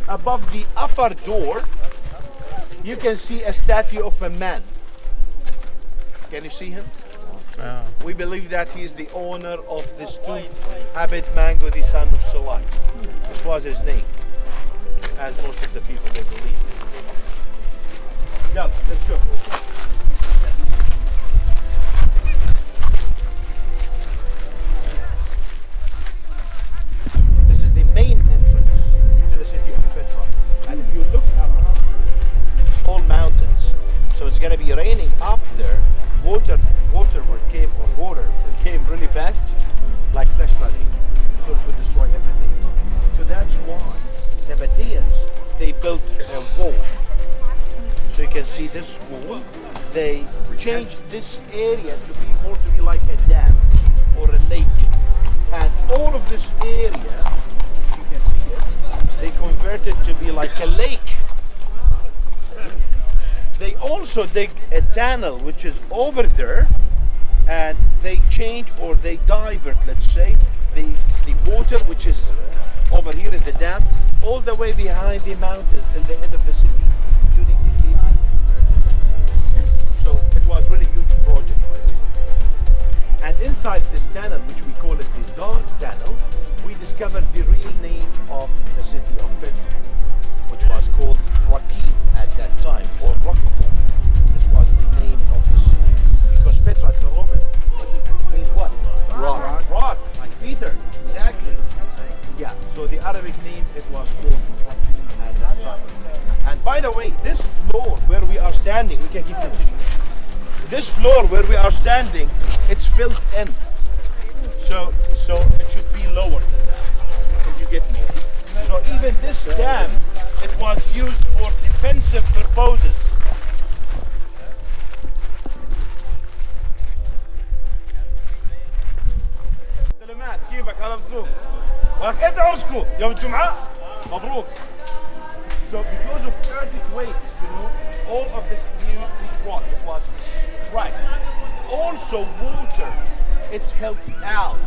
above the upper door, you can see a statue of a man. Can you see him? Oh. We believe that he is the owner of this tomb, Abed Mango, the son of Salah. This was his name, as most of the people they believe. Yeah, let's go. This is the main entrance to the city of Petra. And if you look around, it's all mountains. So it's going to be raining up there. Water came really fast, like flash flooding. So it would destroy everything. So that's why the Nabateans, they built a wall. So you can see this wall. They changed this area to be like a dam or a lake. And all of this area, you can see it, they converted to be like a lake. They also dig a tunnel which is over there, and they change or they divert, let's say, the water which is over here in the dam, all the way behind the mountains till the end of the city during the case of emergency. So it was really huge project. And inside this tunnel, which we call it the Dark Tunnel, we discovered the real name of the city of Petra, which was called Rakim at that time, or Rakko. This was the name of the city. Because Petra is a Roman. It means what? Rock. Rock, like Peter. Exactly. Yeah, so the Arabic name, it was called Rakim at that time. And by the way, this floor where we are standing, we can keep continuing. This floor where we are standing, it's filled in. So it should be lower than that, if you get me. So even this dam, it was used for defensive purposes. سلامات كيفك على الزوم؟ ولك انت عرسكم يوم الجمعة؟ مبروك. So because of earthquakes, all of this huge rock was tracked. Also water, it helped out.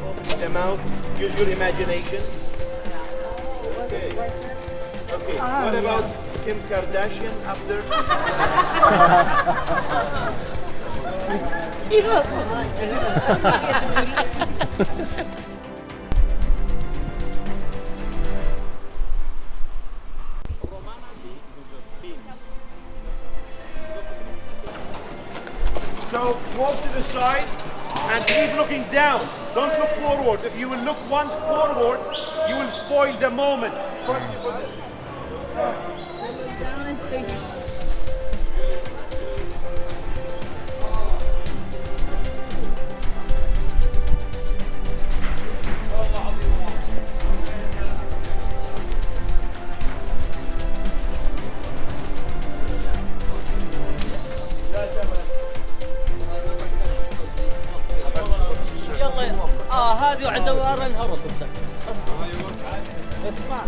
Open the mouth, use your imagination. Okay. Okay, what about Kim Kardashian up there? So walk to the side and keep looking down. Don't look forward. If you will look once forward, you will spoil the moment. Trust me for this. هذه وعند ورا الهرب اسمع.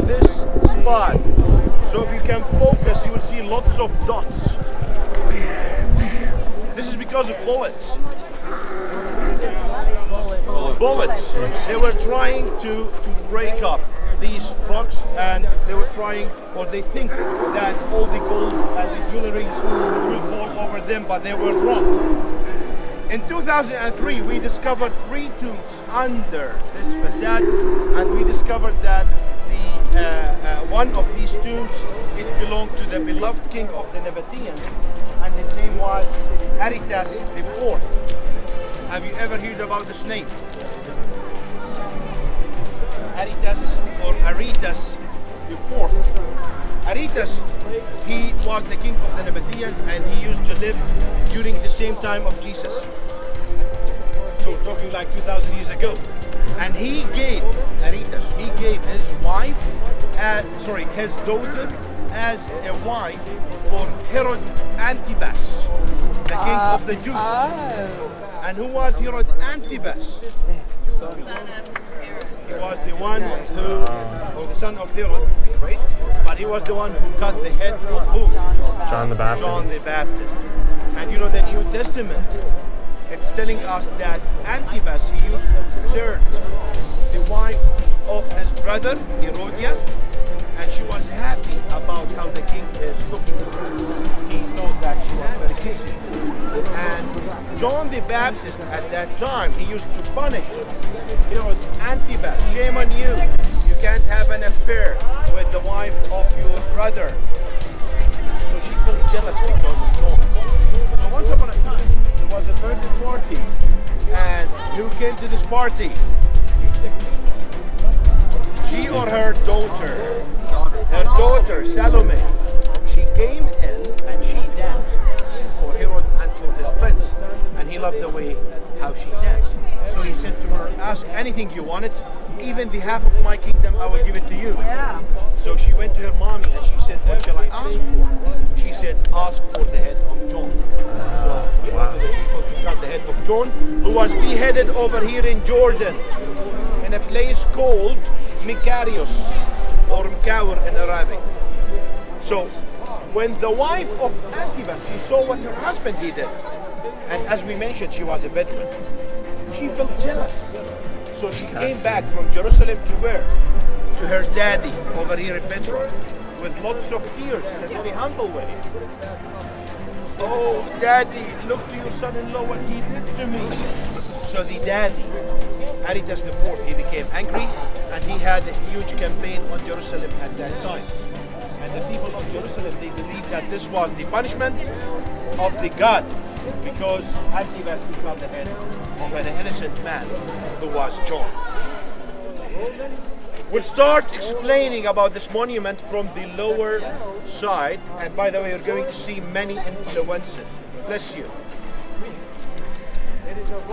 This spot, so if you can focus, you will see lots of dots. This is because of bullets. Bullets. They were trying to break up these rocks, and they were trying, or they think that all the gold and the jewelry will fall over them, but they were wrong. In 2003, we discovered 3 tombs under this facade, and we discovered that one of these tombs, it belonged to the beloved king of the Nabateans, and his name was Aretas IV. Have you ever heard about this name? Aretas or Aretas IV. Aretas, he was the king of the Nabateans, and he used to live during the same time of Jesus. So we're talking like 2,000 years ago. And he gave, Aretas, he gave his wife, his daughter as a wife for Herod Antipas, the king of the Jews. And who was Herod Antipas? Son of Herod. He was the one who, or the son of Herod, right? But he was the one who cut the head of who? John the Baptist. John the Baptist. And you know the New Testament, it's telling us that Antipas, he used to flirt the wife of his brother, Herodias, and she was happy about how the king is looking at her. He thought that she was very sexy. And John the Baptist at that time, he used to punish Herod Antipas. Shame on you. You can't have an affair with the wife of your brother. So she felt jealous because of John. So once upon a time, there was a birthday party. And who came to this party? She or her daughter? Her daughter, Salome. She came in and she danced for Herod and for his friends. And he loved the way how she danced. So he said to her, ask anything you wanted, even the half of my kingdom, I will give it to you. Yeah. So she went to her mommy and she said, what shall I ask for? She said, ask for the head of John. So he ordered the people to cut the head of John, who was beheaded over here in Jordan, in a place called Makarios, or Mkawr in Arabic. So when the wife of Antipas, she saw what her husband he did, and as we mentioned, she was a Bedouin, she felt jealous. So she came back from Jerusalem to where? To her daddy over here in Petra, with lots of tears in a very humble way. Oh, daddy, look to your son-in-law what he did to me. So the daddy, Aretas IV, he became angry, and he had a huge campaign on Jerusalem at that time. And the people of Jerusalem, they believed that this was the punishment of the God, because Antipas, he cut the head of an innocent man who was John. We'll start explaining about this monument from the lower side, and by the way, you're going to see many influences. Bless you.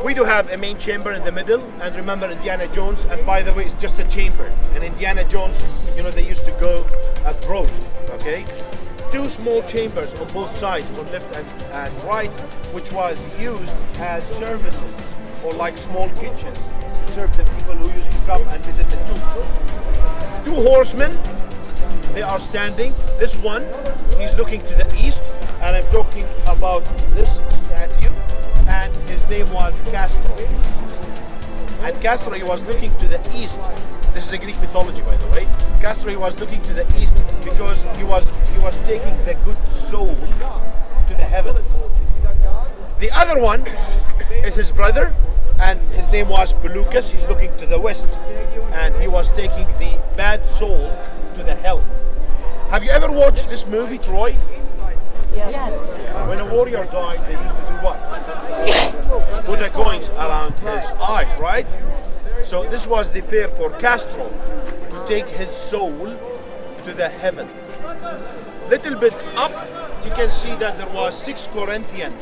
We do have a main chamber in the middle, and remember Indiana Jones, and by the way, it's just a chamber. And Indiana Jones, you know, they used to go abroad, okay? 2 small chambers on both sides, on left and right, which was used as services, or like small kitchens, to serve the people who used to come and visit the tomb. 2 horsemen, they are standing. This one, he's looking to the east, and I'm talking about this statue, and his name was Castro. And Castro, he was looking to the east. This is a Greek mythology, by the way. Castro, he was looking to the east because he was taking the good soul to the heaven. The other one is his brother, and his name was Pelucas. He's looking to the west, and he was taking the bad soul to the hell. Have you ever watched this movie, Troy? Yes. When a warrior died, they used to do what? Put a coins around his eyes, right? So this was the fear for Castro, to take his soul to the heaven. Little bit up, you can see that there was 6 Corinthian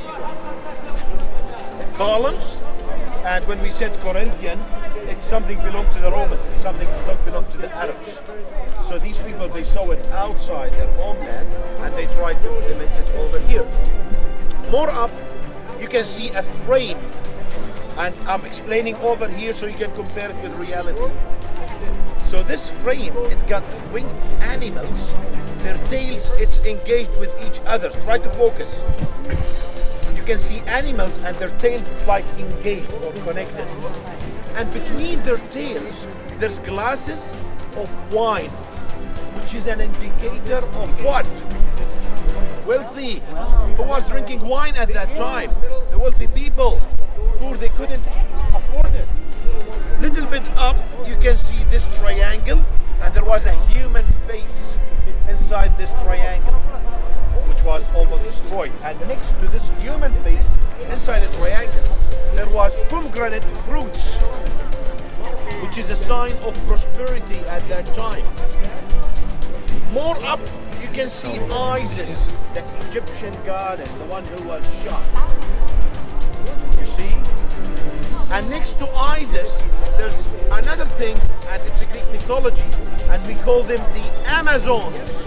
columns, and when we said Corinthian, it's something belonged to the Romans, it's something belonged to the Arabs. So these people, they saw it outside their homeland, and they tried to implement it over here. More up, you can see a frame, and I'm explaining over here so you can compare it with reality. So this frame, it got winged animals, their tails, it's engaged with each other. Try to focus. You can see animals and their tails, it's like engaged or connected. And between their tails, there's glasses of wine, which is an indicator of what? Wealthy. Who was drinking wine at that time? The wealthy people. Poor, they couldn't afford it. Little bit up, you can see this triangle, and there was a human face inside this triangle, which was almost destroyed. And next to this human face, inside the triangle, there was pomegranate fruits, which is a sign of prosperity at that time. More up, you can see Isis, the Egyptian goddess, the one who was shot. You see? And next to Isis, there's another thing, and it's a Greek mythology, and we call them the Amazons.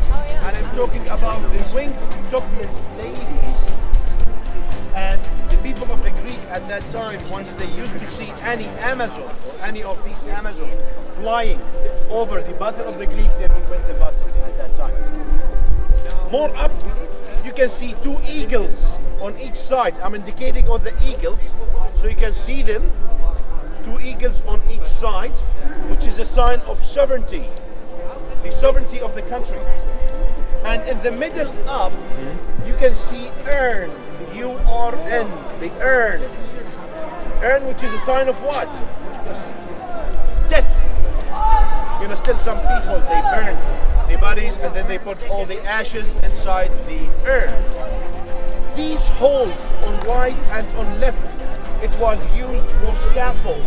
And I'm talking about the winged topless ladies. And the people of the Greek at that time, once they used to see any Amazon, any of these Amazons flying over the battle of the Greek, they would win the battle at that time. More up, you can see two eagles on each side. I'm indicating on the eagles, so you can see them. Two eagles on each side, which is a sign of sovereignty, the sovereignty of the country. And in the middle up, you can see urn, U-R-N, the urn. Urn, which is a sign of what? Death. You know, still some people, they burn their bodies and then they put all the ashes inside the urn. These holes on right and on left, it was used for scaffold.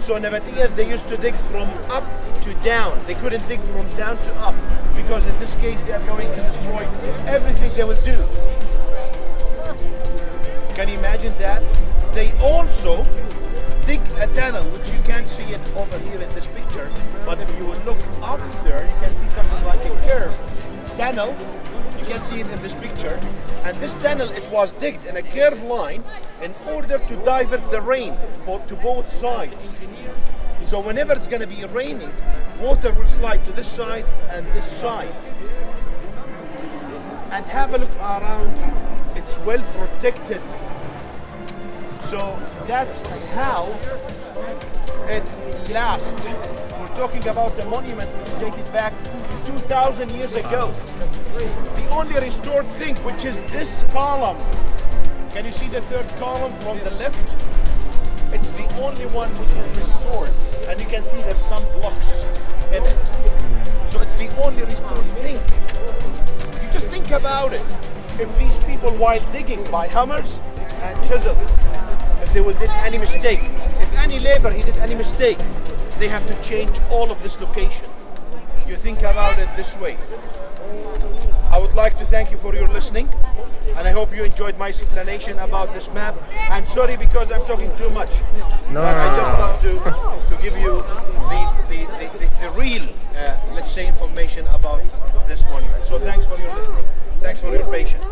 So Nabateans, they used to dig from up to down. They couldn't dig from down to up, because in this case they are going to destroy everything they will do. Can you imagine that? They also dig a tunnel, which you can't see it over here in this picture, but if you look up there, you can see something like a curved tunnel. You can see it in this picture. And this tunnel, it was digged in a curved line in order to divert the rain to both sides. So whenever it's going to be raining, water will slide to this side and this side. And have a look around you. It's well protected. So that's how it lasts. We're talking about a monument which dated back 2,000 years ago. The only restored thing, which is this column. Can you see the third column from the left? It's the only one which is restored. And you can see there's some blocks in it. So it's the only restored thing. You just think about it. If these people, while digging by hammers and chisels, if they will did any mistake, if any labor he did any mistake, they have to change all of this location. You think about it this way. I would like to thank you for your listening, and I hope you enjoyed my explanation about this map. I'm sorry because I'm talking too much, but I just love to give you the real, let's say, information about this monument. So thanks for your listening. Thanks for your patience.